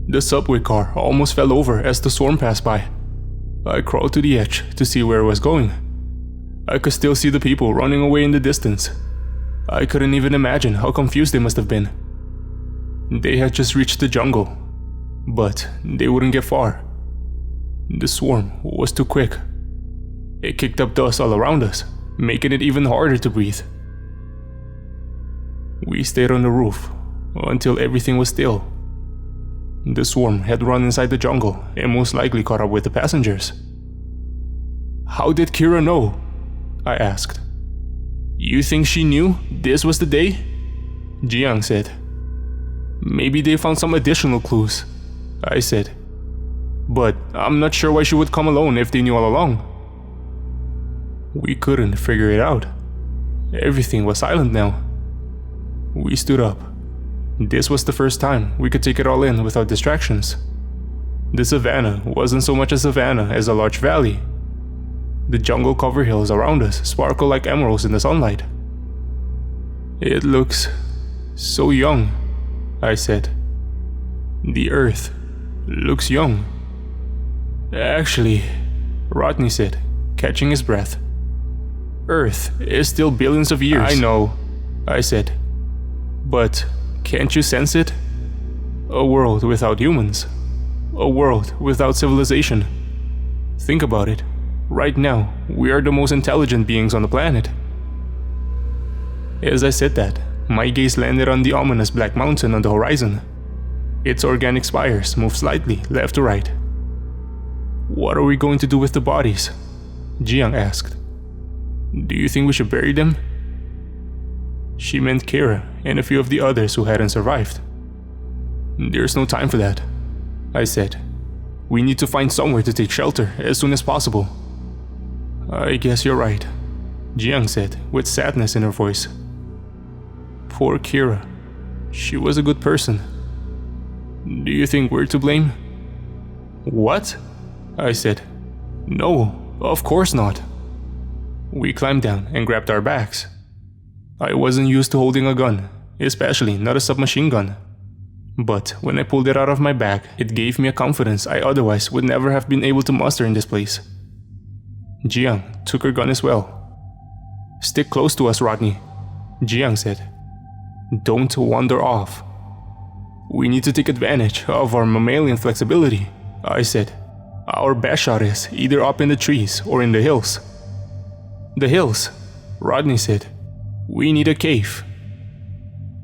The subway car almost fell over as the swarm passed by. I crawled to the edge to see where it was going. I could still see the people running away in the distance. I couldn't even imagine how confused they must have been. They had just reached the jungle, but they wouldn't get far. The swarm was too quick. It kicked up dust all around us, making it even harder to breathe. We stayed on the roof until everything was still. The swarm had run inside the jungle and most likely caught up with the passengers. How did Kira know? I asked. You think she knew this was the day? Jiang said. Maybe they found some additional clues, I said. But I'm not sure why she would come alone if they knew all along. We couldn't figure it out. Everything was silent now. We stood up. This was the first time we could take it all in without distractions. The savannah wasn't so much a savannah as a large valley. The jungle-covered hills around us sparkle like emeralds in the sunlight. It looks so young, I said. The earth looks young. Actually, Rodney said, catching his breath. Earth is still billions of years. I know, I said. But can't you sense it? A world without humans. A world without civilization. Think about it. Right now, we are the most intelligent beings on the planet. As I said that, my gaze landed on the ominous black mountain on the horizon. Its organic spires moved slightly left to right. What are we going to do with the bodies? Jiang asked. Do you think we should bury them? She meant Kira and a few of the others who hadn't survived. There's no time for that, I said. We need to find somewhere to take shelter as soon as possible. I guess you're right, Jiang said with sadness in her voice. Poor Kira. She was a good person. Do you think we're to blame? What? I said. No, of course not. We climbed down and grabbed our bags. I wasn't used to holding a gun, especially not a submachine gun. But when I pulled it out of my bag, it gave me a confidence I otherwise would never have been able to muster in this place. Jiang took her gun as well. Stick close to us, Rodney, Jiang said. Don't wander off. We need to take advantage of our mammalian flexibility, I said. Our best shot is either up in the trees or in the hills. The hills, Rodney said. We need a cave.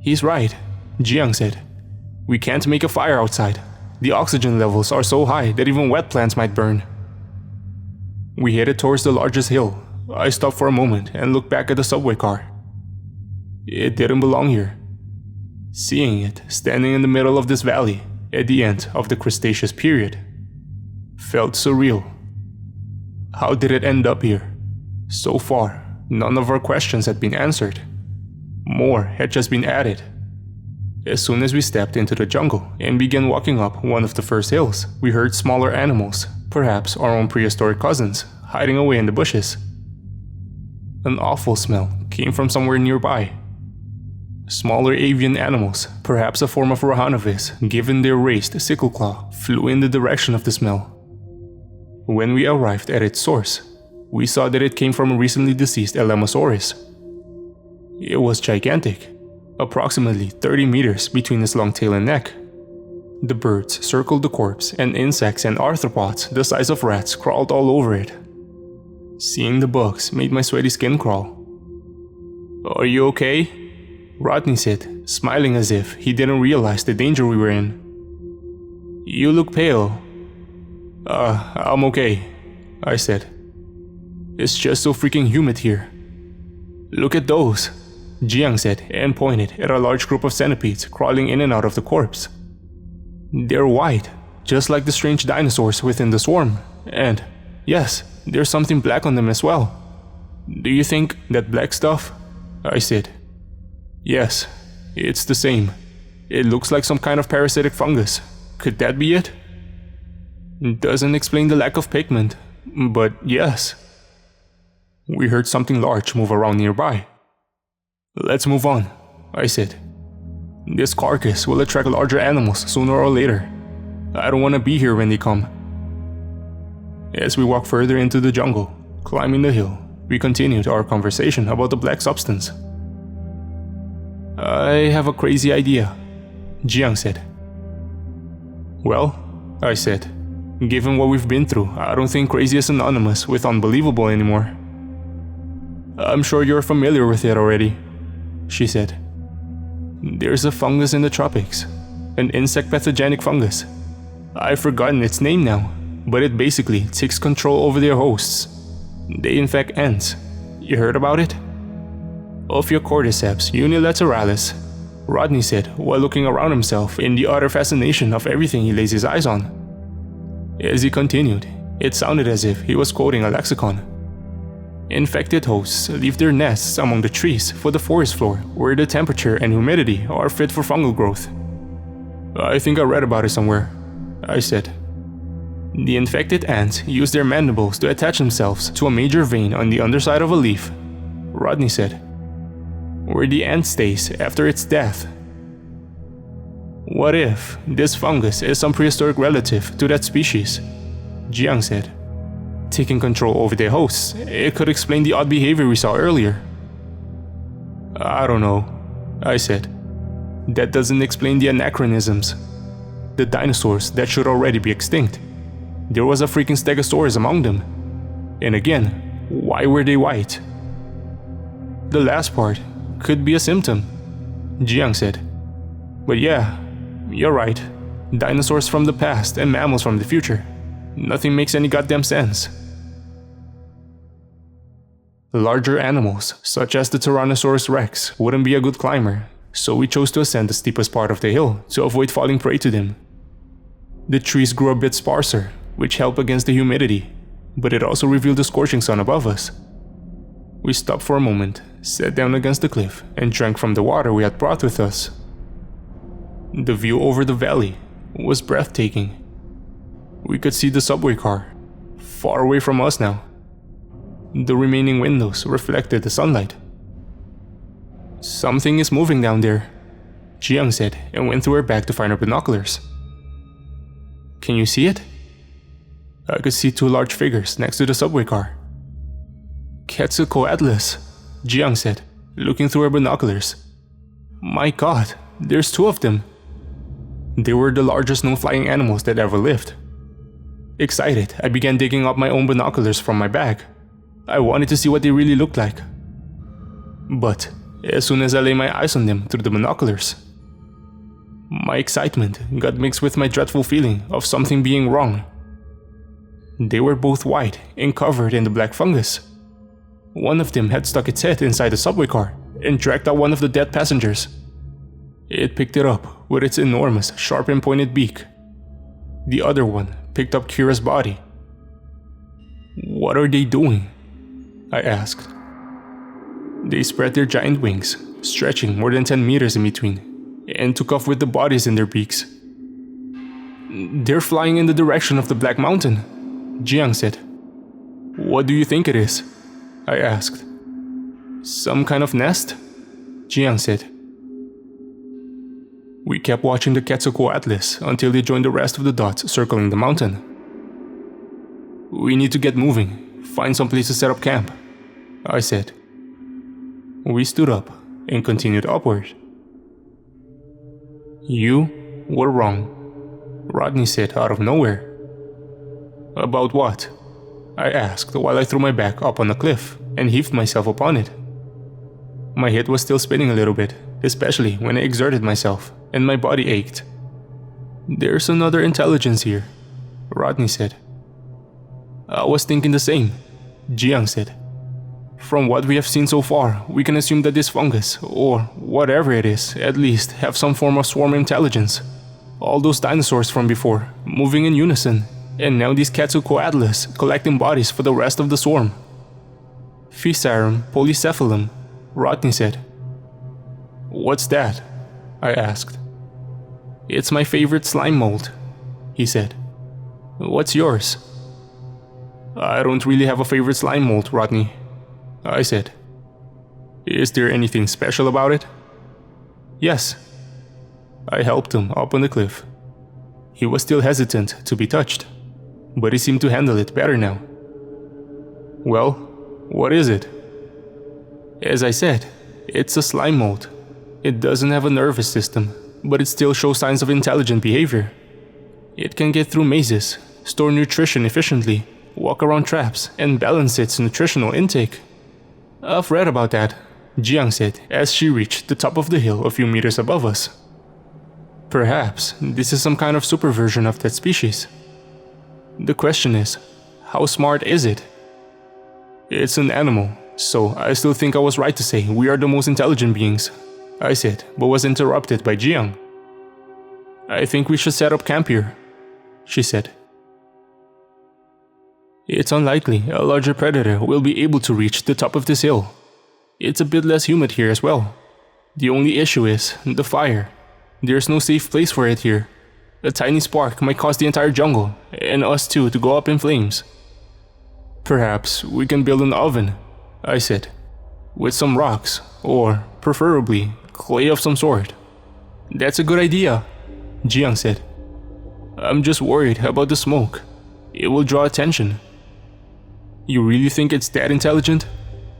He's right, Jiang said. We can't make a fire outside. The oxygen levels are so high that even wet plants might burn. We headed towards the largest hill. I stopped for a moment and looked back at the subway car. It didn't belong here. Seeing it standing in the middle of this valley at the end of the Cretaceous period felt surreal. How did it end up here? So far, none of our questions had been answered. More had just been added. As soon as we stepped into the jungle and began walking up one of the first hills, we heard smaller animals, perhaps our own prehistoric cousins, hiding away in the bushes. An awful smell came from somewhere nearby. Smaller avian animals, perhaps a form of Rahanavis, given their raised sickle claw, flew in the direction of the smell. When we arrived at its source, we saw that it came from a recently deceased Elamosaurus. It was gigantic, approximately 30 meters between its long tail and neck. The birds circled the corpse, and insects and arthropods the size of rats crawled all over it. Seeing the bugs made my sweaty skin crawl. Are you okay? Rodney said, smiling as if he didn't realize the danger we were in. You look pale. I'm okay, I said. It's just so freaking humid here. Look at those, Jiang said and pointed at a large group of centipedes crawling in and out of the corpse. They're white, just like the strange dinosaurs within the swarm, and yes, there's something black on them as well. Do you think that black stuff? I said. Yes, it's the same. It looks like some kind of parasitic fungus. Could that be it? Doesn't explain the lack of pigment, but yes. We heard something large move around nearby. Let's move on, I said. This carcass will attract larger animals sooner or later. I don't want to be here when they come. As we walked further into the jungle, climbing the hill, we continued our conversation about the black substance. I have a crazy idea, Jiang said. Well, I said, given what we've been through, I don't think crazy is synonymous with unbelievable anymore. I'm sure you're familiar with it already, she said. There's a fungus in the tropics, an insect pathogenic fungus. I've forgotten its name now, but it basically takes control over their hosts. They infect ants. You heard about it? Ophiocordyceps unilateralis, Rodney said while looking around himself in the utter fascination of everything he lays his eyes on. As he continued, it sounded as if he was quoting a lexicon. Infected hosts leave their nests among the trees for the forest floor, where the temperature and humidity are fit for fungal growth. I think I read about it somewhere, I said. The infected ants use their mandibles to attach themselves to a major vein on the underside of a leaf, Rodney said, where the ant stays after its death. What if this fungus is some prehistoric relative to that species? Jiang said. Taking control over their hosts, it could explain the odd behavior we saw earlier. I don't know, I said. That doesn't explain the anachronisms. The dinosaurs that should already be extinct. There was a freaking stegosaurus among them. And again, why were they white? The last part could be a symptom, Jiang said. But yeah, you're right. Dinosaurs from the past and mammals from the future. Nothing makes any goddamn sense. Larger animals, such as the Tyrannosaurus rex, wouldn't be a good climber, so we chose to ascend the steepest part of the hill to avoid falling prey to them. The trees grew a bit sparser, which helped against the humidity, but it also revealed the scorching sun above us. We stopped for a moment, sat down against the cliff, and drank from the water we had brought with us. The view over the valley was breathtaking. We could see the subway car, far away from us now. The remaining windows reflected the sunlight. Something is moving down there, Jiang said and went through her bag to find her binoculars. Can you see it? I could see two large figures next to the subway car. CO.AG, Jiang said, looking through her binoculars. My god, there's two of them. They were the largest known flying animals that ever lived. Excited, I began digging up my own binoculars from my bag. I wanted to see what they really looked like. But as soon as I lay my eyes on them through the binoculars, my excitement got mixed with my dreadful feeling of something being wrong. They were both white and covered in the black fungus. One of them had stuck its head inside the subway car and dragged out one of the dead passengers. It picked it up with its enormous, sharp and pointed beak. The other one picked up Kira's body. What are they doing? I asked. They spread their giant wings, stretching more than 10 meters in between, and took off with the bodies in their beaks. They're flying in the direction of the Black Mountain, Jiang said. What do you think it is? I asked. Some kind of nest? Jiang said. We kept watching the CO.AG until they joined the rest of the dots circling the mountain. We need to get moving, find some place to set up camp, I said. We stood up and continued upward. You were wrong, Rodney said out of nowhere. About what? I asked while I threw my back up on the cliff and heaved myself upon it. My head was still spinning a little bit, especially when I exerted myself, and my body ached. There's another intelligence here, Rodney said. I was thinking the same, Jiang said. From what we have seen so far, we can assume that this fungus, or whatever it is, at least have some form of swarm intelligence. All those dinosaurs from before, moving in unison, and now these CO.AG collecting bodies for the rest of the swarm. Physarum polycephalum, Rodney said. What's that? I asked. It's my favorite slime mold, he said. What's yours? I don't really have a favorite slime mold, Rodney, I said. Is there anything special about it? Yes. I helped him up on the cliff. He was still hesitant to be touched, but he seemed to handle it better now. Well, what is it? As I said, it's a slime mold. It doesn't have a nervous system, but it still shows signs of intelligent behavior. It can get through mazes, store nutrition efficiently, walk around traps, and balance its nutritional intake. I've read about that, Jiang said as she reached the top of the hill a few meters above us. Perhaps this is some kind of super version of that species. The question is, how smart is it? It's an animal, so I still think I was right to say we are the most intelligent beings, I said, but was interrupted by Jiang. I think we should set up camp here, she said. It's unlikely a larger predator will be able to reach the top of this hill. It's a bit less humid here as well. The only issue is the fire. There's no safe place for it here. A tiny spark might cause the entire jungle, and us too, to go up in flames. Perhaps we can build an oven, I said, with some rocks, or, preferably, clay of some sort. That's a good idea, Jiang said. I'm just worried about the smoke. It will draw attention. You really think it's that intelligent?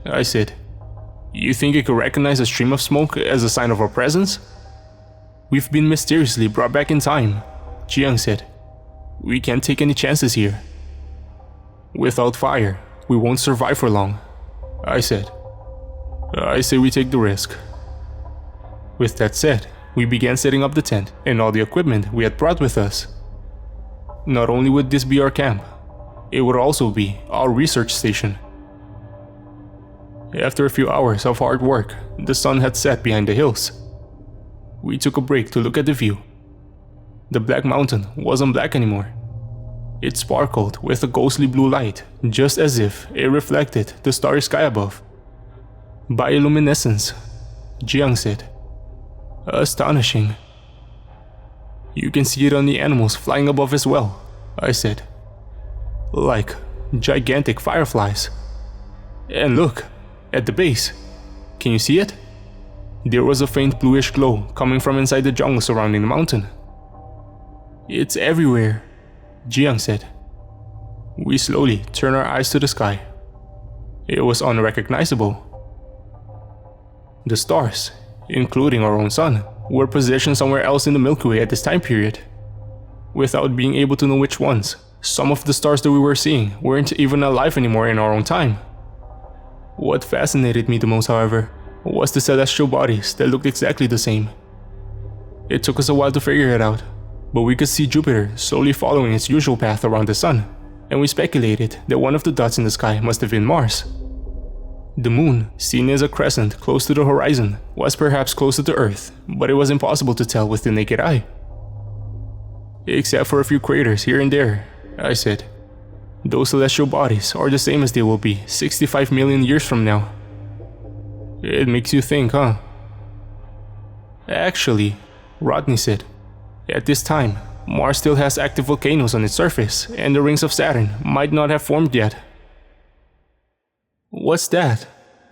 I said. You think it could recognize a stream of smoke as a sign of our presence? We've been mysteriously brought back in time, Jiang said. We can't take any chances here. Without fire, we won't survive for long, I said. I say we take the risk. With that said, we began setting up the tent and all the equipment we had brought with us. Not only would this be our camp, it would also be our research station. After a few hours of hard work, the sun had set behind the hills. We took a break to look at the view. The Black Mountain wasn't black anymore. It sparkled with a ghostly blue light, just as if it reflected the starry sky above. Bioluminescence, Jiang said. Astonishing. You can see it on the animals flying above as well, I said. Like gigantic fireflies. And look, at the base. Can you see it? There was a faint bluish glow coming from inside the jungle surrounding the mountain. It's everywhere, Jiang said. We slowly turned our eyes to the sky. It was unrecognizable. The stars, including our own sun, were positioned somewhere else in the Milky Way at this time period. Without being able to know which ones, some of the stars that we were seeing weren't even alive anymore in our own time. What fascinated me the most, however, was the celestial bodies that looked exactly the same. It took us a while to figure it out, but we could see Jupiter slowly following its usual path around the sun, and we speculated that one of the dots in the sky must have been Mars. The moon, seen as a crescent close to the horizon, was perhaps closer to Earth, but it was impossible to tell with the naked eye. Except for a few craters here and there, I said. Those celestial bodies are the same as they will be 65 million years from now. It makes you think, huh? Actually, Rodney said, at this time, Mars still has active volcanoes on its surface, and the rings of Saturn might not have formed yet. What's that?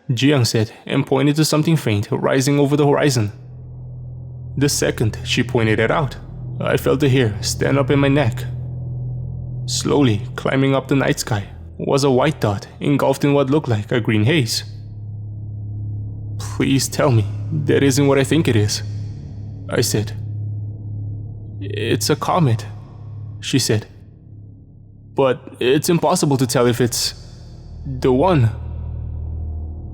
Jiang said and pointed to something faint rising over the horizon. The second she pointed it out, I felt the hair stand up in my neck. Slowly climbing up the night sky was a white dot engulfed in what looked like a green haze. Please tell me that isn't what I think it is, I said. It's a comet, she said. But it's impossible to tell if it's the one.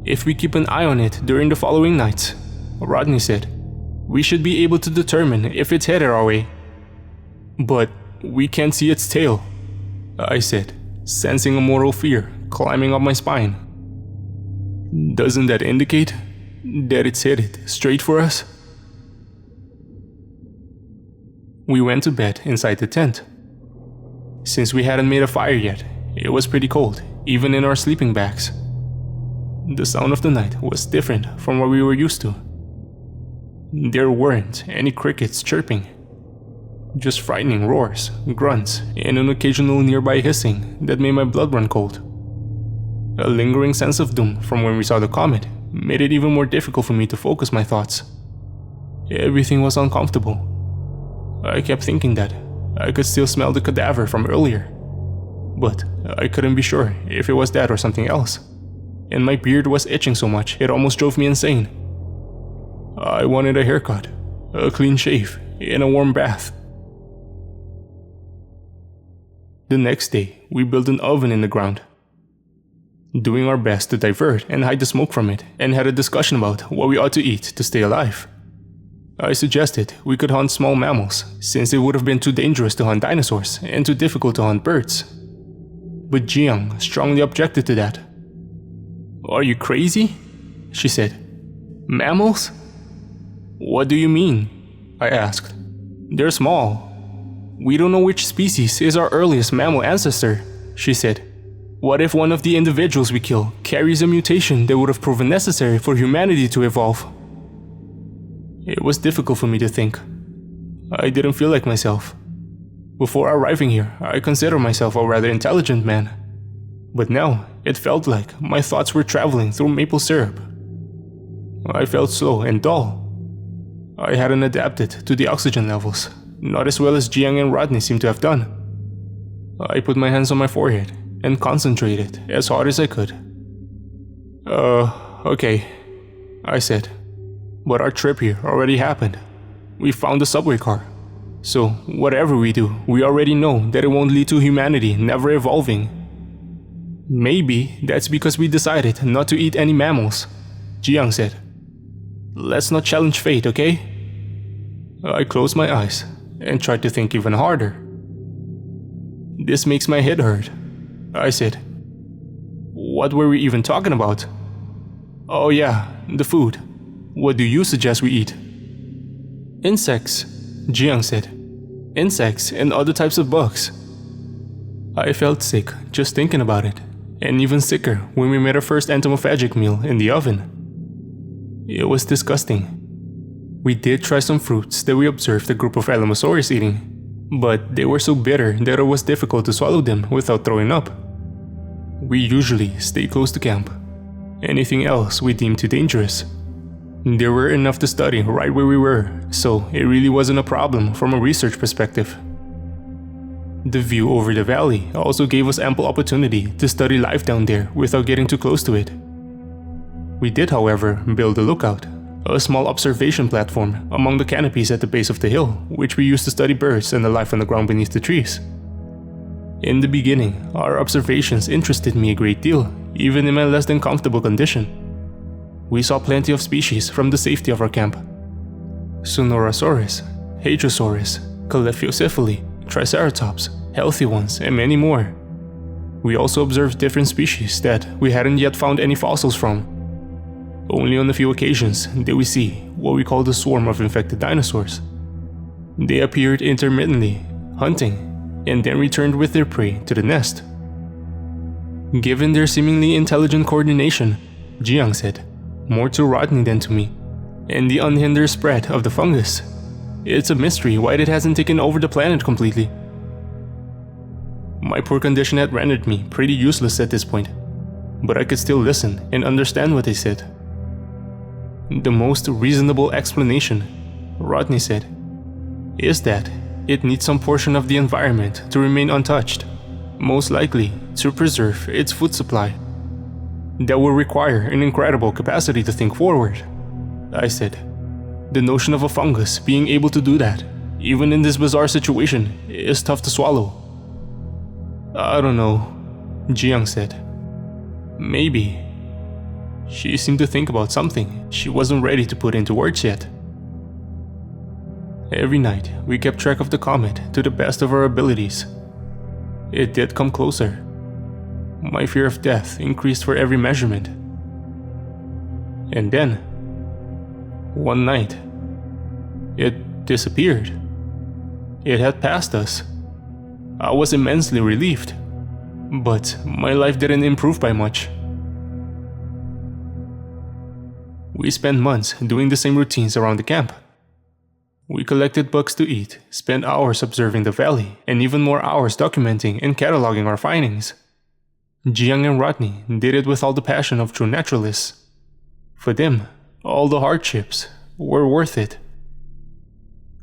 If we keep an eye on it during the following nights, Rodney said, we should be able to determine if it's headed our way. But we can't see its tail, I said, sensing a mortal fear climbing up my spine. Doesn't that indicate that it's headed straight for us? We went to bed inside the tent. Since we hadn't made a fire yet, it was pretty cold, even in our sleeping bags. The sound of the night was different from what we were used to. There weren't any crickets chirping, just frightening roars, grunts, and an occasional nearby hissing that made my blood run cold. A lingering sense of doom from when we saw the comet made it even more difficult for me to focus my thoughts. Everything was uncomfortable. I kept thinking that, I could still smell the cadaver from earlier. But I couldn't be sure if it was that or something else. And my beard was itching so much it almost drove me insane. I wanted a haircut, a clean shave, and a warm bath. The next day, we built an oven in the ground, doing our best to divert and hide the smoke from it, and had a discussion about what we ought to eat to stay alive. I suggested we could hunt small mammals, since it would have been too dangerous to hunt dinosaurs and too difficult to hunt birds. But Jiang strongly objected to that. "Are you crazy?" she said. "Mammals? What do you mean?" I asked. "They're small. We don't know which species is our earliest mammal ancestor," she said. "What if one of the individuals we kill carries a mutation that would have proven necessary for humanity to evolve?" It was difficult for me to think. I didn't feel like myself. Before arriving here, I considered myself a rather intelligent man. But now, it felt like my thoughts were traveling through maple syrup. I felt slow and dull. I hadn't adapted to the oxygen levels, not as well as Jiang and Rodney seemed to have done. I put my hands on my forehead and concentrated as hard as I could. Okay, I said. But our trip here already happened. We found the subway car. So, whatever we do, we already know that it won't lead to humanity never evolving. Maybe that's because we decided not to eat any mammals, Jiang said. Let's not challenge fate, okay? I closed my eyes and tried to think even harder. This makes my head hurt, I said. What were we even talking about? Oh yeah, the food. What do you suggest we eat? Insects, Jiang said. Insects and other types of bugs. I felt sick just thinking about it, and even sicker when we made our first entomophagic meal in the oven. It was disgusting. We did try some fruits that we observed a group of Alamosaurus eating, but they were so bitter that it was difficult to swallow them without throwing up. We usually stay close to camp. Anything else we deemed too dangerous. There were enough to study right where we were, so it really wasn't a problem from a research perspective. The view over the valley also gave us ample opportunity to study life down there without getting too close to it. We did, however, build a lookout, a small observation platform among the canopies at the base of the hill, which we used to study birds and the life on the ground beneath the trees. In the beginning, our observations interested me a great deal, even in my less than comfortable condition. We saw plenty of species from the safety of our camp. Sonorosaurus, Hadrosaurus, Calyphiocephali, Triceratops, healthy ones, and many more. We also observed different species that we hadn't yet found any fossils from. Only on a few occasions did we see what we call the swarm of infected dinosaurs. They appeared intermittently, hunting, and then returned with their prey to the nest. Given their seemingly intelligent coordination, Jiang said, more to Rodney than to me, and the unhindered spread of the fungus, it's a mystery why it hasn't taken over the planet completely. My poor condition had rendered me pretty useless at this point, but I could still listen and understand what they said. The most reasonable explanation, Rodney said, is that it needs some portion of the environment to remain untouched, most likely to preserve its food supply. That will require an incredible capacity to think forward, I said. The notion of a fungus being able to do that, even in this bizarre situation, is tough to swallow. I don't know, Jiang said. Maybe. She seemed to think about something she wasn't ready to put into words yet. Every night, we kept track of the comet to the best of our abilities. It did come closer. My fear of death increased for every measurement. And then, one night, it disappeared. It had passed us. I was immensely relieved, but my life didn't improve by much. We spent months doing the same routines around the camp. We collected bugs to eat, spent hours observing the valley, and even more hours documenting and cataloging our findings. Jiang and Rodney did it with all the passion of true naturalists. For them, all the hardships were worth it.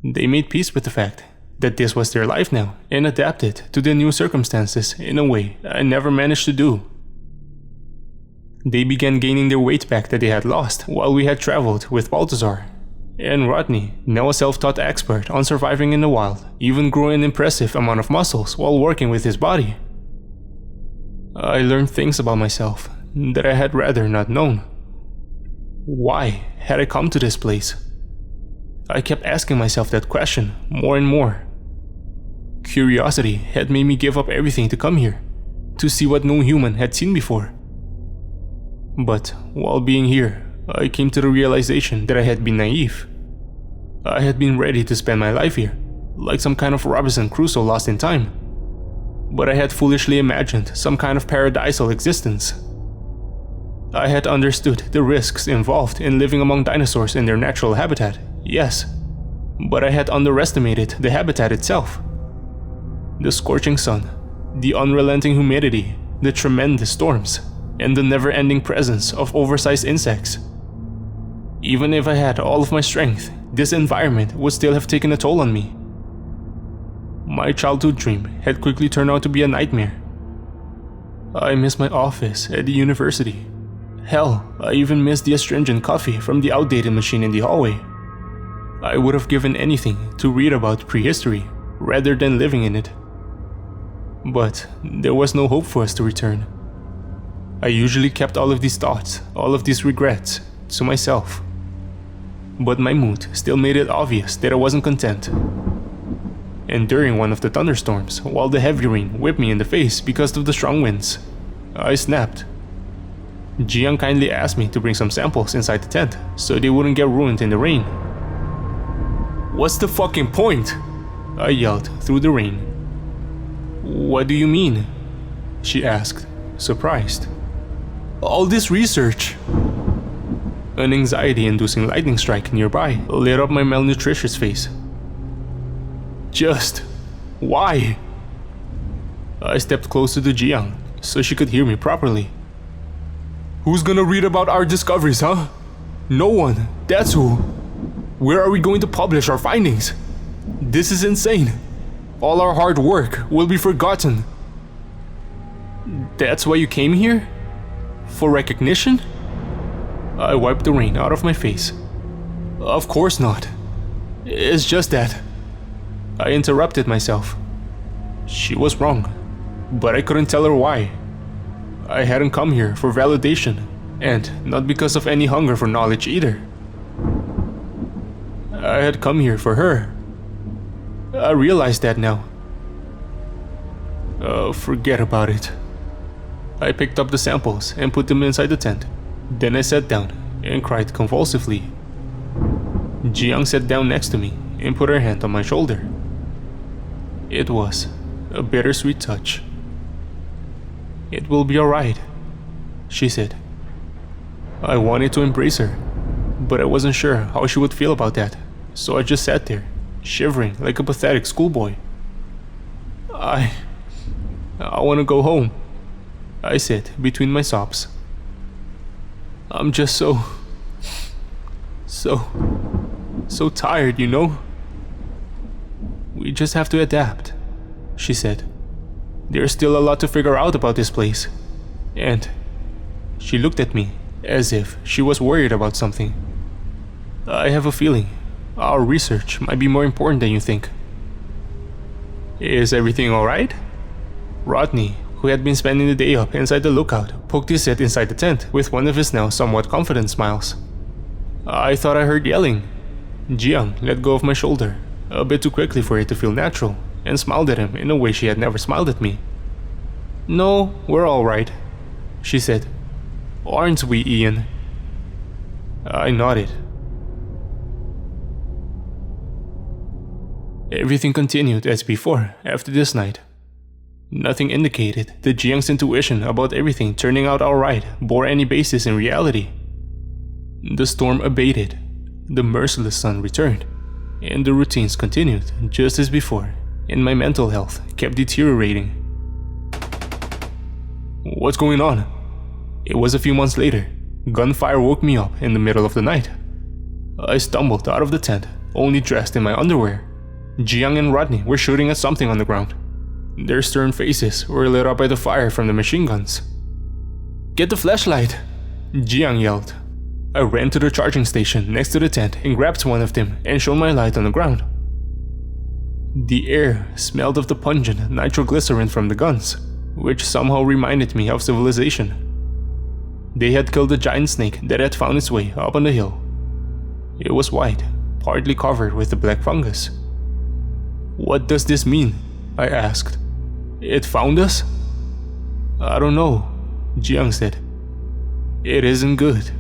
They made peace with the fact that this was their life now, and adapted to the new circumstances in a way I never managed to do. They began gaining their weight back that they had lost while we had traveled with Balthazar. And Rodney, now a self-taught expert on surviving in the wild, even grew an impressive amount of muscles while working with his body. I learned things about myself that I had rather not known. Why had I come to this place? I kept asking myself that question more and more. Curiosity had made me give up everything to come here, to see what no human had seen before. But while being here, I came to the realization that I had been naive. I had been ready to spend my life here, like some kind of Robinson Crusoe lost in time. But I had foolishly imagined some kind of paradisal existence. I had understood the risks involved in living among dinosaurs in their natural habitat, yes, but I had underestimated the habitat itself. The scorching sun, the unrelenting humidity, the tremendous storms, and the never-ending presence of oversized insects. Even if I had all of my strength, this environment would still have taken a toll on me. My childhood dream had quickly turned out to be a nightmare. I missed my office at the university. Hell, I even missed the astringent coffee from the outdated machine in the hallway. I would have given anything to read about prehistory rather than living in it. But there was no hope for us to return. I usually kept all of these thoughts, all of these regrets, to myself. But my mood still made it obvious that I wasn't content. And during one of the thunderstorms, while the heavy rain whipped me in the face because of the strong winds, I snapped. Jiang kindly asked me to bring some samples inside the tent so they wouldn't get ruined in the rain. "What's the fucking point?" I yelled through the rain. "What do you mean?" she asked, surprised. "All this research." An anxiety-inducing lightning strike nearby lit up my malnutritious face. "Just why?" I stepped closer to Jiang so she could hear me properly. "Who's gonna read about our discoveries, huh? No one, that's who. Where are we going to publish our findings? This is insane. All our hard work will be forgotten." "That's why you came here? For recognition?" I wiped the rain out of my face. "Of course not. It's just that..." I interrupted myself. She was wrong, but I couldn't tell her why. I hadn't come here for validation, and not because of any hunger for knowledge either. I had come here for her. I realized that now. Forget about it. I picked up the samples and put them inside the tent. Then I sat down and cried convulsively. Jiang sat down next to me and put her hand on my shoulder. It was a bittersweet touch. "It will be alright," she said. I wanted to embrace her, but I wasn't sure how she would feel about that, so I just sat there, shivering like a pathetic schoolboy. I want to go home," I said between my sobs. "I'm just so tired, you know?" "We just have to adapt," she said. "There's still a lot to figure out about this place." And she looked at me as if she was worried about something. "I have a feeling our research might be more important than you think." "Is everything alright?" Rodney, who had been spending the day up inside the lookout, poked his head inside the tent with one of his now somewhat confident smiles. I thought I heard yelling. Jiang let go of my shoulder, a bit too quickly for it to feel natural, and smiled at him in a way she had never smiled at me. "No, we're alright," she said. "Aren't we, Ian?" I nodded. Everything continued as before after this night. Nothing indicated that Jiang's intuition about everything turning out alright bore any basis in reality. The storm abated, the merciless sun returned, and the routines continued just as before, and my mental health kept deteriorating. "What's going on?" It was a few months later. Gunfire woke me up in the middle of the night. I stumbled out of the tent, only dressed in my underwear. Jiang and Rodney were shooting at something on the ground. Their stern faces were lit up by the fire from the machine guns. "Get the flashlight!" Jiang yelled. I ran to the charging station next to the tent and grabbed one of them and shone my light on the ground. The air smelled of the pungent nitroglycerin from the guns, which somehow reminded me of civilization. They had killed a giant snake that had found its way up on the hill. It was white, partly covered with the black fungus. "What does this mean?" I asked. "It found us?" "I don't know," Jiang said. "It isn't good."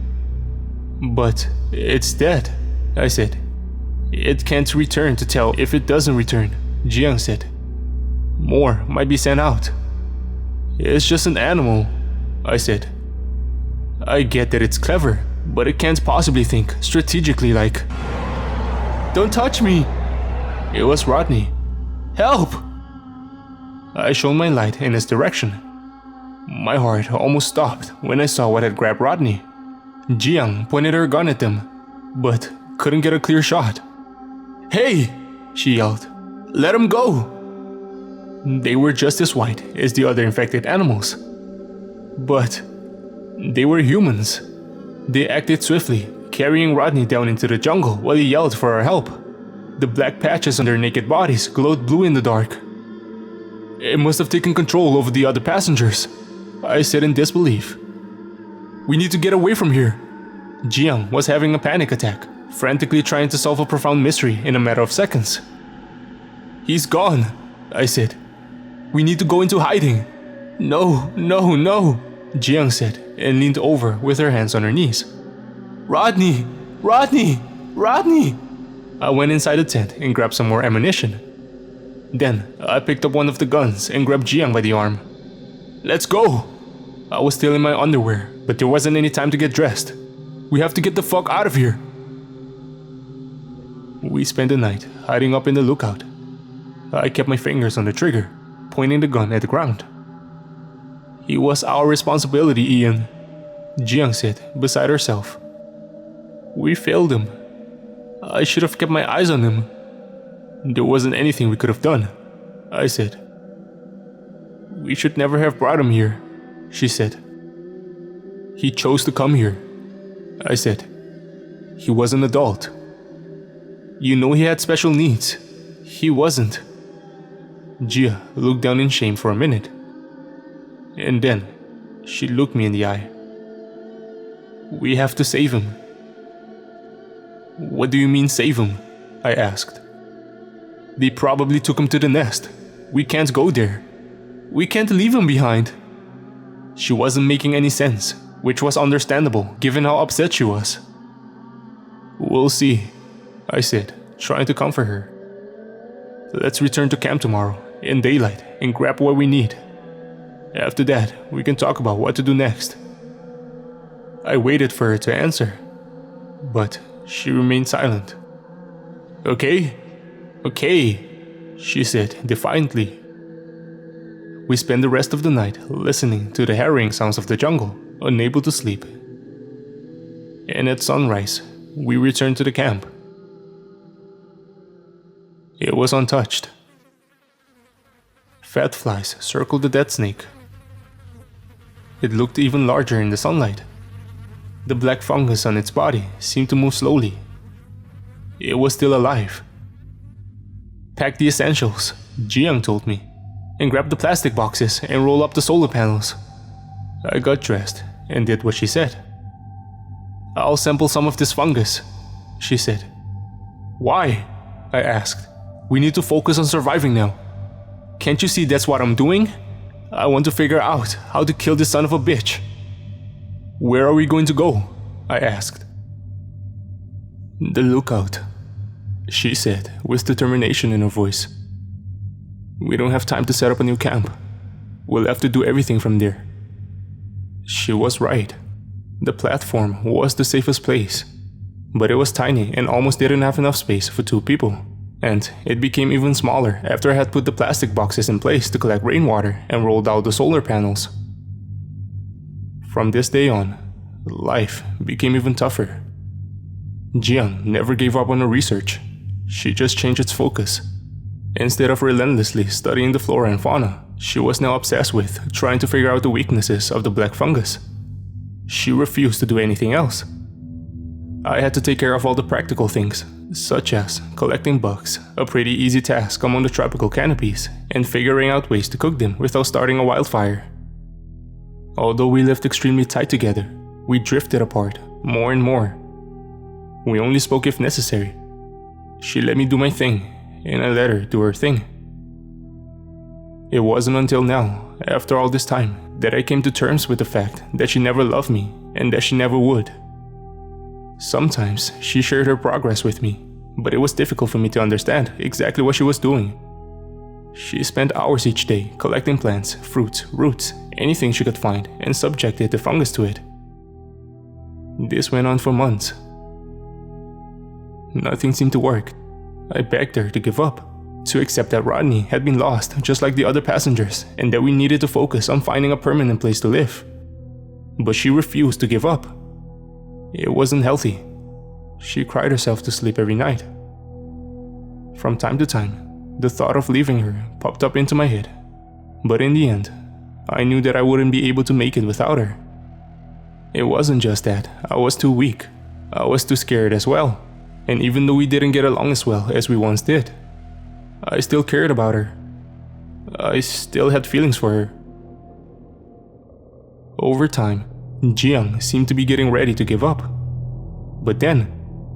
"But it's dead," I said. "It can't return to tell if it doesn't return," Jiang said. "More might be sent out." "It's just an animal," I said. "I get that it's clever, but it can't possibly think strategically like..." "Don't touch me!" It was Rodney. "Help!" I shone my light in his direction. My heart almost stopped when I saw what had grabbed Rodney. Jiang pointed her gun at them, but couldn't get a clear shot. "Hey!" she yelled. "Let him go!" They were just as white as the other infected animals. But they were humans. They acted swiftly, carrying Rodney down into the jungle while he yelled for our help. The black patches on their naked bodies glowed blue in the dark. "It must have taken control over the other passengers," I said in disbelief. "We need to get away from here." Jiang was having a panic attack, frantically trying to solve a profound mystery in a matter of seconds. "He's gone," I said. "We need to go into hiding." "No, no, no," Jiang said and leaned over with her hands on her knees. "Rodney! Rodney! Rodney!" I went inside the tent and grabbed some more ammunition. Then I picked up one of the guns and grabbed Jiang by the arm. "Let's go!" I was still in my underwear, but there wasn't any time to get dressed. "We have to get the fuck out of here!" We spent the night hiding up in the lookout. I kept my fingers on the trigger, pointing the gun at the ground. "He was our responsibility, Ian," Jiang said beside herself. "We failed him. I should have kept my eyes on him." "There wasn't anything we could have done," I said. "We should never have brought him here," she said. "He chose to come here," I said. "He was an adult. You know he had special needs. He wasn't." Jia looked down in shame for a minute. And then she looked me in the eye. "We have to save him." "What do you mean save him?" I asked. "They probably took him to the nest. We can't go there. We can't leave him behind." She wasn't making any sense, which was understandable given how upset she was. "We'll see," I said, trying to comfort her. "Let's return to camp tomorrow, in daylight, and grab what we need. After that, we can talk about what to do next." I waited for her to answer, but she remained silent. "Okay, okay," she said defiantly. We spent the rest of the night listening to the harrowing sounds of the jungle, unable to sleep. And at sunrise, we returned to the camp. It was untouched. Fat flies circled the dead snake. It looked even larger in the sunlight. The black fungus on its body seemed to move slowly. It was still alive. "Pack the essentials," Jiang told me, "and grab the plastic boxes and roll up the solar panels." I got dressed and did what she said. "I'll sample some of this fungus," she said. "Why?" I asked. "We need to focus on surviving now. Can't you see that's what I'm doing? I want to figure out how to kill this son of a bitch." "Where are we going to go?" I asked. "The lookout," she said with determination in her voice. "We don't have time to set up a new camp. We'll have to do everything from there." She was right. The platform was the safest place, but it was tiny and almost didn't have enough space for 2 people. And it became even smaller after I had put the plastic boxes in place to collect rainwater and rolled out the solar panels. From this day on, life became even tougher. Jiang never gave up on her research. She just changed its focus Instead of relentlessly studying the flora and fauna, she was now obsessed with trying to figure out the weaknesses of the black fungus. She refused to do anything else. I had to take care of all the practical things, such as collecting bugs, a pretty easy task among the tropical canopies, and figuring out ways to cook them without starting a wildfire. Although we lived extremely tight together, we drifted apart more and more. We only spoke if necessary. She let me do my thing, and I let her do her thing. It wasn't until now, after all this time, that I came to terms with the fact that she never loved me and that she never would. Sometimes she shared her progress with me, but it was difficult for me to understand exactly what she was doing. She spent hours each day collecting plants, fruits, roots, anything she could find, and subjected the fungus to it. This went on for months. Nothing seemed to work. I begged her to give up, to accept that Rodney had been lost just like the other passengers, and that we needed to focus on finding a permanent place to live. But she refused to give up. It wasn't healthy. She cried herself to sleep every night. From time to time, the thought of leaving her popped up into my head. But in the end, I knew that I wouldn't be able to make it without her. It wasn't just that I was too weak. I was too scared as well. And even though we didn't get along as well as we once did, I still cared about her. I still had feelings for her. Over time, Jiang seemed to be getting ready to give up. But then,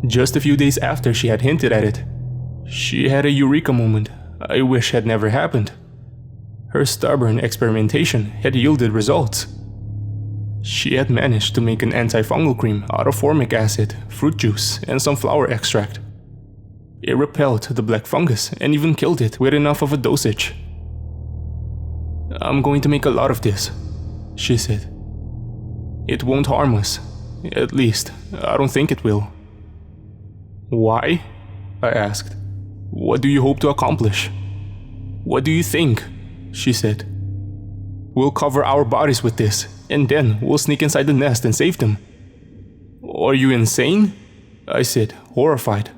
just a few days after she had hinted at it, she had a eureka moment I wish had never happened. Her stubborn experimentation had yielded results. She had managed to make an antifungal cream out of formic acid, fruit juice, and some flower extract. It repelled the black fungus and even killed it with enough of a dosage. "I'm going to make a lot of this," she said. "It won't harm us. At least, I don't think it will." "Why?" I asked. "What do you hope to accomplish?" "What do you think?" she said. "We'll cover our bodies with this, and then we'll sneak inside the nest and save them." "Are you insane?" I said, horrified.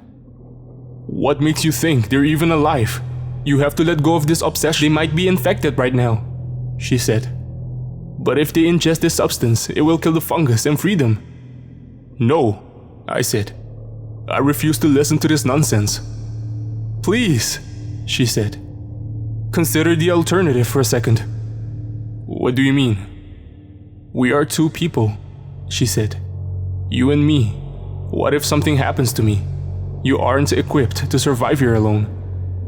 "What makes you think they're even alive? You have to let go of this obsession. They might be infected right now," she said. "But if they ingest this substance, it will kill the fungus and free them." "No," I said. "I refuse to listen to this nonsense." "Please," she said. "Consider the alternative for a second." "What do you mean?" "We are two people," she said. "You and me. What if something happens to me? You aren't equipped to survive here alone.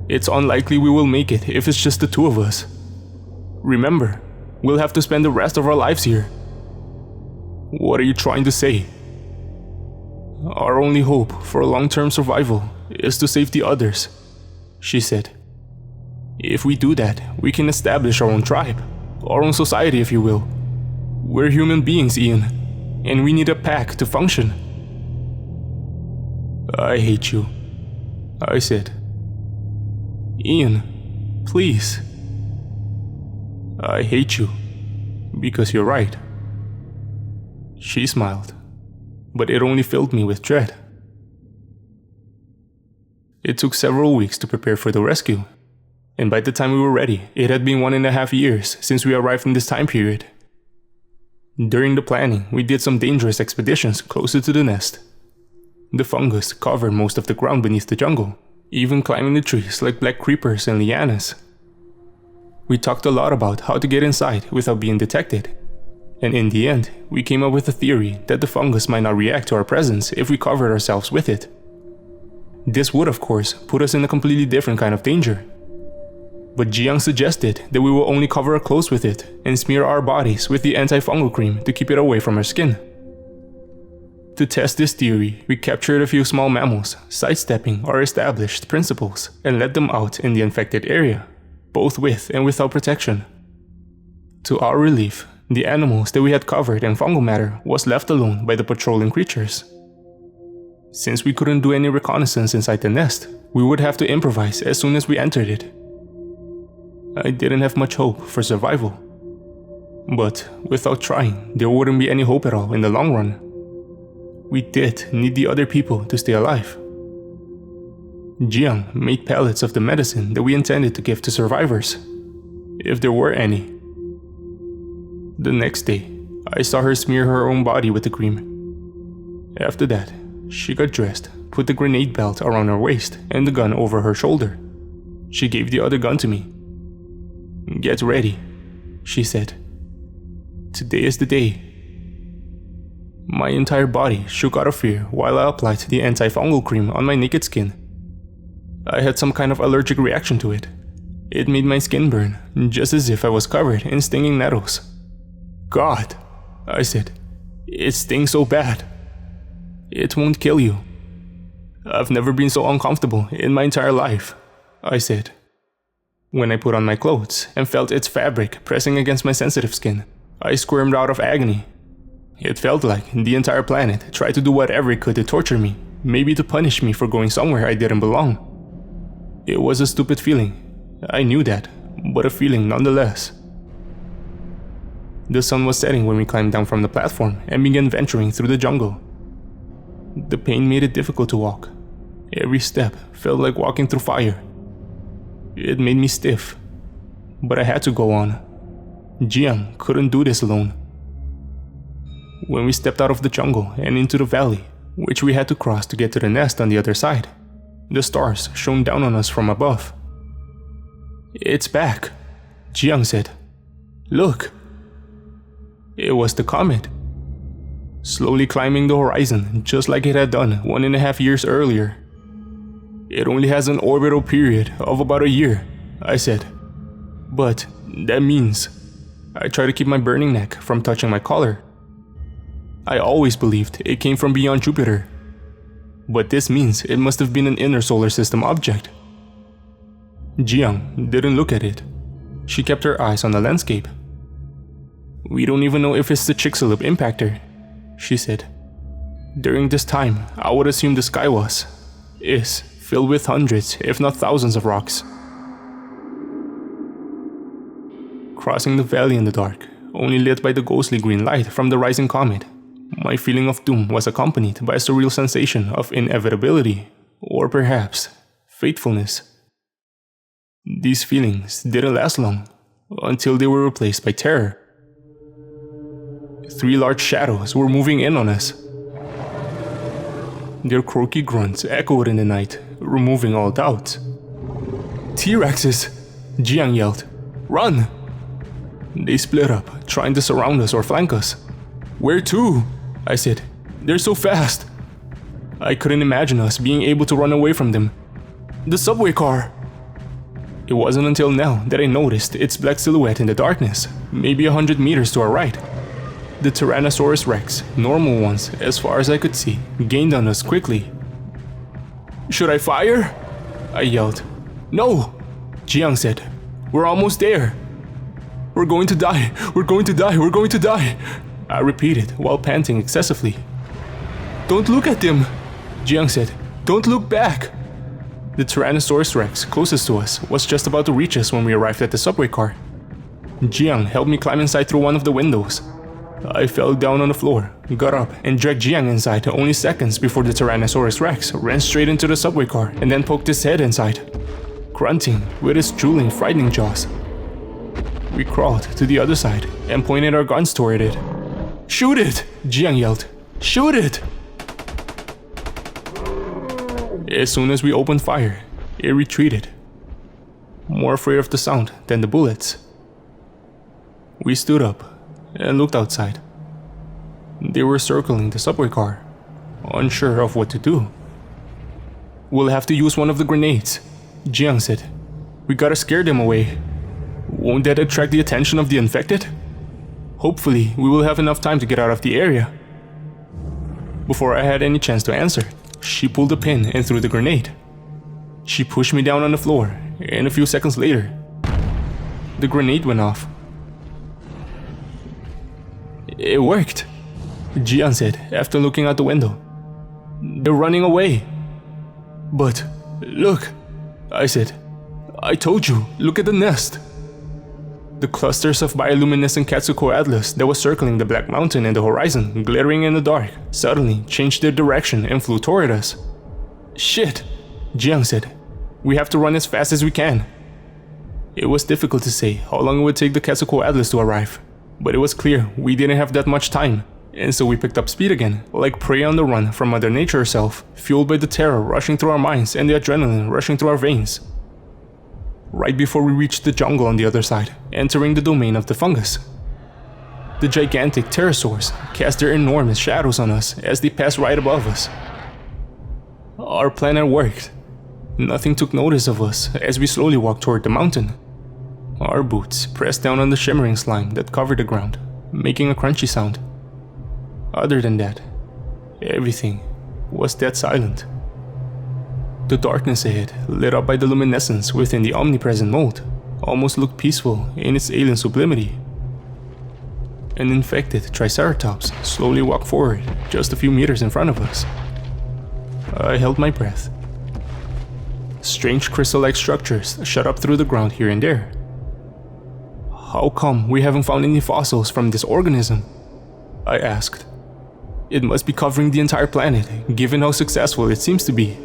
It's unlikely we will make it if it's just the two of us. Remember, we'll have to spend the rest of our lives here." "What are you trying to say?" "Our only hope for long-term survival is to save the others," she said. "If we do that, we can establish our own tribe, our own society if you will. We're human beings, Ian, and we need a pack to function." "I hate you," I said. "Ian, please." "I hate you, because you're right." She smiled, but it only filled me with dread. It took several weeks to prepare for the rescue, and by the time we were ready, it had been 1.5 years since we arrived in this time period. During the planning, we did some dangerous expeditions closer to the nest. The fungus covered most of the ground beneath the jungle, even climbing the trees like black creepers and lianas. We talked a lot about how to get inside without being detected, and in the end, we came up with a theory that the fungus might not react to our presence if we covered ourselves with it. This would, of course, put us in a completely different kind of danger. But Jiang suggested that we will only cover our clothes with it and smear our bodies with the antifungal cream to keep it away from our skin. To test this theory, we captured a few small mammals, sidestepping our established principles, and let them out in the infected area, both with and without protection. To our relief, the animals that we had covered in fungal matter was left alone by the patrolling creatures. Since we couldn't do any reconnaissance inside the nest, we would have to improvise as soon as we entered it. I didn't have much hope for survival. But without trying, there wouldn't be any hope at all in the long run. We did need the other people to stay alive. Jiang made pellets of the medicine that we intended to give to survivors, if there were any. The next day, I saw her smear her own body with the cream. After that, she got dressed, put the grenade belt around her waist and the gun over her shoulder. She gave the other gun to me. "Get ready," she said. "Today is the day." My entire body shook out of fear while I applied the antifungal cream on my naked skin. I had some kind of allergic reaction to it. It made my skin burn, just as if I was covered in stinging nettles. "God," I said, "it stings so bad." "It won't kill you." "I've never been so uncomfortable in my entire life," I said. When I put on my clothes and felt its fabric pressing against my sensitive skin, I squirmed out of agony. It felt like the entire planet tried to do whatever it could to torture me, maybe to punish me for going somewhere I didn't belong. It was a stupid feeling, I knew that, but a feeling nonetheless. The sun was setting when we climbed down from the platform and began venturing through the jungle. The pain made it difficult to walk. Every step felt like walking through fire. It made me stiff, but I had to go on. Jiang couldn't do this alone. When we stepped out of the jungle and into the valley, which we had to cross to get to the nest on the other side, the stars shone down on us from above. "It's back," Jiang said. "Look." It was the comet, slowly climbing the horizon just like it had done 1.5 years earlier. "It only has an orbital period of about a year," I said. "But that means..." I tried to keep my burning neck from touching my collar. I always believed it came from beyond Jupiter, but this means it must have been an inner solar system object. Jiang didn't look at it. She kept her eyes on the landscape. "We don't even know if it's the Chicxulub impactor," she said. "During this time, I would assume the sky is filled with hundreds, if not thousands of rocks." Crossing the valley in the dark, only lit by the ghostly green light from the rising comet, my feeling of doom was accompanied by a surreal sensation of inevitability, or perhaps fatefulness. These feelings didn't last long, until they were replaced by terror. 3 large shadows were moving in on us. Their croaky grunts echoed in the night, removing all doubt. "T-Rexes!" Jiang yelled. "Run!" They split up, trying to surround us or flank us. "Where to?" I said. "They're so fast." I couldn't imagine us being able to run away from them. "The subway car!" It wasn't until now that I noticed its black silhouette in the darkness, maybe 100 meters to our right. The Tyrannosaurus Rex, normal ones as far as I could see, gained on us quickly. "Should I fire?" I yelled. "No," Jiang said. "We're almost there." "We're going to die, we're going to die, we're going to die," I repeated while panting excessively. "Don't look at them," Jiang said. "Don't look back." The Tyrannosaurus Rex closest to us was just about to reach us when we arrived at the subway car. Jiang helped me climb inside through one of the windows. I fell down on the floor, got up, and dragged Jiang inside only seconds before the Tyrannosaurus Rex ran straight into the subway car and then poked his head inside, grunting with his drooling, frightening jaws. We crawled to the other side and pointed our guns toward it. "Shoot it!" Jiang yelled. "Shoot it!" As soon as we opened fire, it retreated, more afraid of the sound than the bullets. We stood up and looked outside. They were circling the subway car, unsure of what to do. "We'll have to use one of the grenades," Jiang said. "We gotta scare them away. Won't that attract the attention of the infected? Hopefully, we will have enough time to get out of the area." Before I had any chance to answer, she pulled the pin and threw the grenade. She pushed me down on the floor, and a few seconds later, the grenade went off. "It worked," Jian said after looking out the window. "They're running away." "But look," I said. "I told you, look at the nest." The clusters of bioluminescent Katsuko Atlas that was circling the Black Mountain in the horizon, glittering in the dark, suddenly changed their direction and flew toward us. "Shit," Jiang said. We have to run as fast as we can. It was difficult to say how long it would take the CO.AG to arrive, but it was clear we didn't have that much time, and so we picked up speed again, like prey on the run from Mother Nature herself, fueled by the terror rushing through our minds and the adrenaline rushing through our veins. Right before we reached the jungle on the other side, entering the domain of the fungus, the gigantic pterosaurs cast their enormous shadows on us as they passed right above us. Our plan had worked. Nothing took notice of us as we slowly walked toward the mountain. Our boots pressed down on the shimmering slime that covered the ground, making a crunchy sound. Other than that, everything was dead silent. The darkness ahead, lit up by the luminescence within the omnipresent mold, almost looked peaceful in its alien sublimity. An infected Triceratops slowly walked forward just a few meters in front of us. I held my breath. Strange crystal-like structures shot up through the ground here and there. How come we haven't found any fossils from this organism? I asked. It must be covering the entire planet, given how successful it seems to be.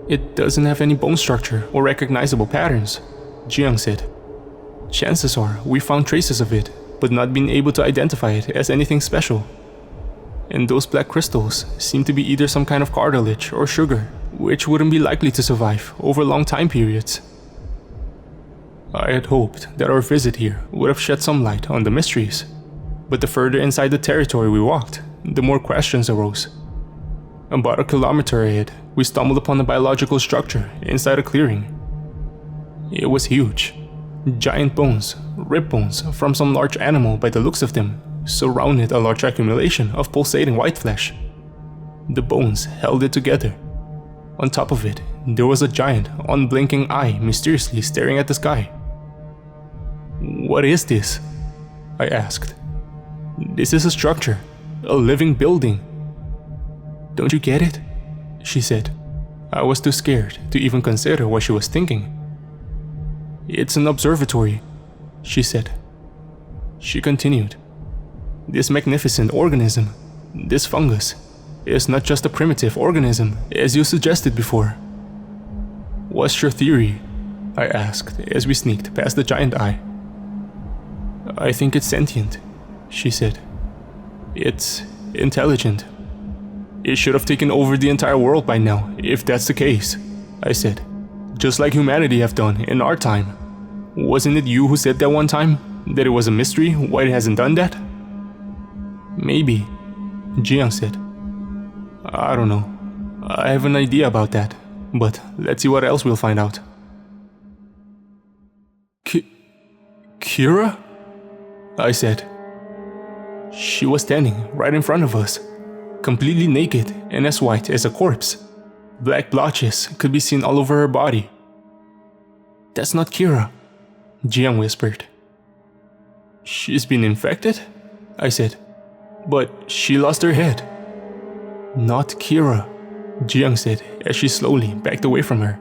It doesn't have any bone structure or recognizable patterns, Jiang said. Chances are we found traces of it, but not being able to identify it as anything special. And those black crystals seem to be either some kind of cartilage or sugar, which wouldn't be likely to survive over long time periods. I had hoped that our visit here would have shed some light on the mysteries, but the further inside the territory we walked, the more questions arose. About a kilometer ahead, we stumbled upon a biological structure inside a clearing. It was huge. Giant bones, rib bones from some large animal by the looks of them, surrounded a large accumulation of pulsating white flesh. The bones held it together. On top of it, there was a giant, unblinking eye mysteriously staring at the sky. What is this? I asked. This is a structure, a living building. Don't you get it? She said. I was too scared to even consider what she was thinking. It's an observatory, she said. She continued. This magnificent organism, this fungus, is not just a primitive organism, as you suggested before. What's your theory? I asked as we sneaked past the giant eye. I think it's sentient, she said. It's intelligent. It should have taken over the entire world by now, if that's the case, I said. Just like humanity have done in our time. Wasn't it you who said that one time? That it was a mystery why it hasn't done that? Maybe, Jiang said. I don't know. I have an idea about that, but let's see what else we'll find out. Kira? I said. She was standing right in front of us, completely naked and as white as a corpse. Black blotches could be seen all over her body. That's not Kira, Jiang whispered. She's been infected? I said. But she lost her head. Not Kira, Jiang said as she slowly backed away from her.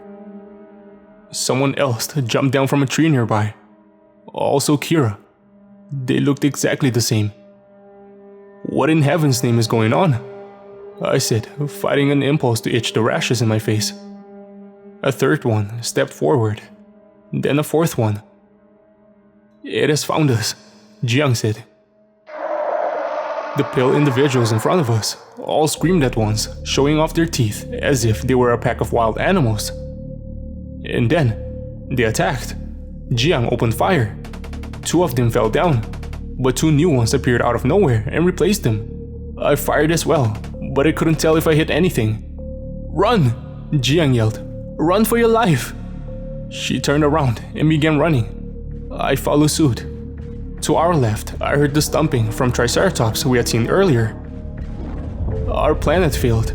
Someone else jumped down from a tree nearby. Also Kira. They looked exactly the same. What in heaven's name is going on? I said, fighting an impulse to itch the rashes in my face. A third one stepped forward. Then a fourth one. It has found us, Jiang said. The pale individuals in front of us all screamed at once, showing off their teeth as if they were a pack of wild animals. And then, they attacked. Jiang opened fire. 2 of them fell down, but 2 new ones appeared out of nowhere and replaced them. I fired as well, but I couldn't tell if I hit anything. Run! Jiang yelled. Run for your life! She turned around and began running. I followed suit. To our left, I heard the stomping from Triceratops we had seen earlier. Our planet failed.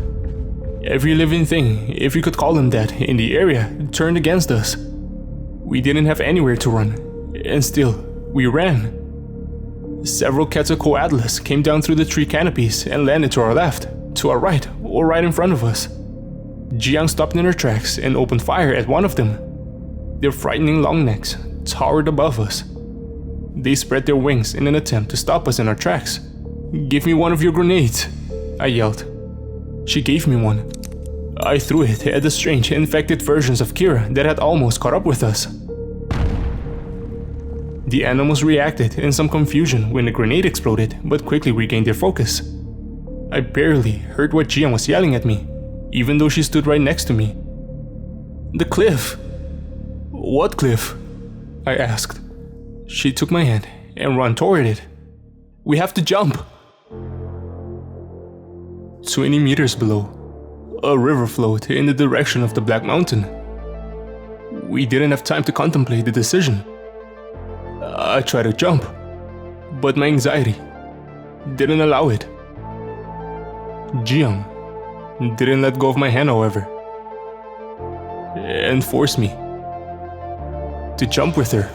Every living thing, if you could call them that, in the area turned against us. We didn't have anywhere to run, and still, we ran. Several Quetzalcoatlus came down through the tree canopies and landed to our left, to our right, or right in front of us. Jiang stopped in her tracks and opened fire at one of them. Their frightening long necks towered above us. They spread their wings in an attempt to stop us in our tracks. Give me one of your grenades, I yelled. She gave me one. I threw it at the strange, infected versions of Kira that had almost caught up with us. The animals reacted in some confusion when the grenade exploded, but quickly regained their focus. I barely heard what Jian was yelling at me, even though she stood right next to me. The cliff! What cliff? I asked. She took my hand and ran toward it. We have to jump! 20 meters below, a river flowed in the direction of the Black Mountain. We didn't have time to contemplate the decision. I tried to jump, but my anxiety didn't allow it. Jiang didn't let go of my hand, however, and forced me to jump with her.